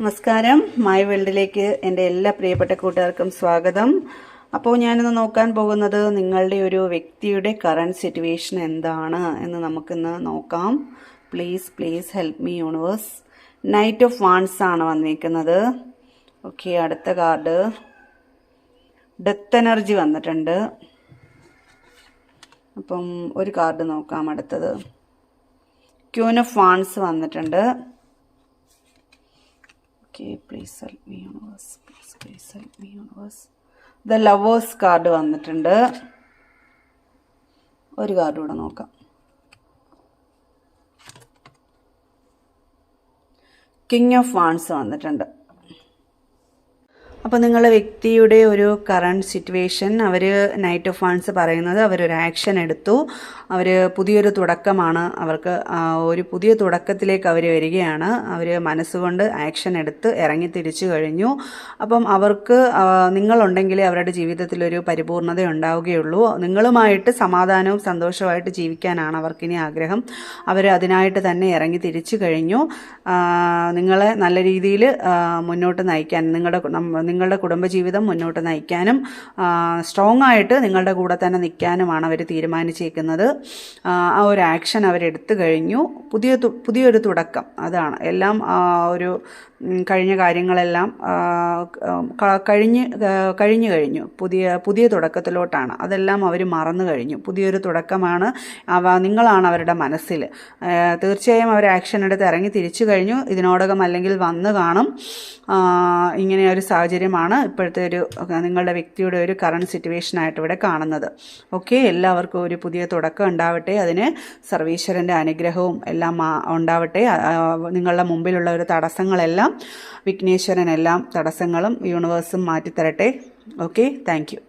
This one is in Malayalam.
നമസ്കാരം. മൈ വേൾഡിലേക്ക് എൻ്റെ എല്ലാ പ്രിയപ്പെട്ട കൂട്ടുകാർക്കും സ്വാഗതം. അപ്പോൾ ഞാനിന്ന് നോക്കാൻ പോകുന്നത് നിങ്ങളുടെ ഒരു വ്യക്തിയുടെ കറണ്ട് സിറ്റുവേഷൻ എന്താണ് എന്ന് നമുക്കിന്ന് നോക്കാം. Please help me universe. Knight of wands ആണ് വന്നിരിക്കുന്നത്. ഓക്കെ, അടുത്ത കാർഡ് ഡെത്ത് എനർജി വന്നിട്ടുണ്ട്. അപ്പം ഒരു കാർഡ് നോക്കാം. അടുത്തത് ക്യൂൻ ഓഫ് വാൺസ് വന്നിട്ടുണ്ട്. Okay, please help me universe. Please help me universe. The lovers card വന്നിട്ടുണ്ട്. ഒരു കാർഡ് കൂടെ നോക്കാം. കിങ് ഓഫ് വാൺസ് വന്നിട്ടുണ്ട്. അപ്പോൾ നിങ്ങളുടെ വ്യക്തിയുടെ ഒരു കറണ്ട് സിറ്റുവേഷൻ, അവർ നൈറ്റ് ഓഫ് വാൺസ് പറയുന്നത് അവരൊരു ആക്ഷൻ എടുത്തു. അവർ പുതിയൊരു തുടക്കമാണ്, അവർക്ക് ഒരു പുതിയ തുടക്കത്തിലേക്ക് അവർ വരികയാണ്. അവർ മനസ്സുകൊണ്ട് ആക്ഷൻ എടുത്ത് ഇറങ്ങി തിരിച്ചു കഴിഞ്ഞു. അപ്പം അവർക്ക് നിങ്ങളുണ്ടെങ്കിലേ അവരുടെ ജീവിതത്തിലൊരു പരിപൂർണത ഉണ്ടാവുകയുള്ളൂ. നിങ്ങളുമായിട്ട് സമാധാനവും സന്തോഷവുമായിട്ട് ജീവിക്കാനാണ് അവർക്കിനി ആഗ്രഹം. അവർ അതിനായിട്ട് തന്നെ ഇറങ്ങി തിരിച്ചു കഴിഞ്ഞു. നിങ്ങളെ നല്ല രീതിയിൽ മുന്നോട്ട് നയിക്കാൻ, നിങ്ങളുടെ കുടുംബജീവിതം മുന്നോട്ട് നയിക്കാനും സ്ട്രോങ് ആയിട്ട് നിങ്ങളുടെ കൂടെ തന്നെ നിൽക്കാനുമാണ് അവർ തീരുമാനിച്ചിരിക്കുന്നത്. ആ ഒരു ആക്ഷൻ അവരെടുത്തു കഴിഞ്ഞു. പുതിയൊരു തുടക്കം, അതാണ് എല്ലാം. ഒരു കഴിഞ്ഞ കാര്യങ്ങളെല്ലാം കഴിഞ്ഞു. പുതിയ തുടക്കത്തിലോട്ടാണ്. അതെല്ലാം അവർ മറന്നു കഴിഞ്ഞു. പുതിയൊരു തുടക്കമാണ്. നിങ്ങളാണ് അവരുടെ മനസ്സിൽ. തീർച്ചയായും അവർ ആക്ഷൻ എടുത്ത് ഇറങ്ങി തിരിച്ചു കഴിഞ്ഞു. ഇതിനോടകം അല്ലെങ്കിൽ വന്നു കാണും. ഇങ്ങനെ ഒരു സാഹചര്യമാണ് ഇപ്പോഴത്തെ ഒരു നിങ്ങളുടെ വ്യക്തിയുടെ ഒരു കറണ്ട് സിറ്റുവേഷനായിട്ട് ഇവിടെ കാണുന്നത്. ഓക്കെ, എല്ലാവർക്കും ഒരു പുതിയ തുടക്കം ഉണ്ടാവട്ടെ. അതിന് സർവീശ്വരൻ്റെ അനുഗ്രഹവും എല്ലാം ഉണ്ടാവട്ടെ. നിങ്ങളുടെ മുമ്പിലുള്ള ഒരു തടസ്സങ്ങളെല്ലാം വിഘ്നേശ്വരൻ എല്ലാം തടസ്സങ്ങളും യൂണിവേഴ്സും മാറ്റിത്തരട്ടെ. Okay, thank U.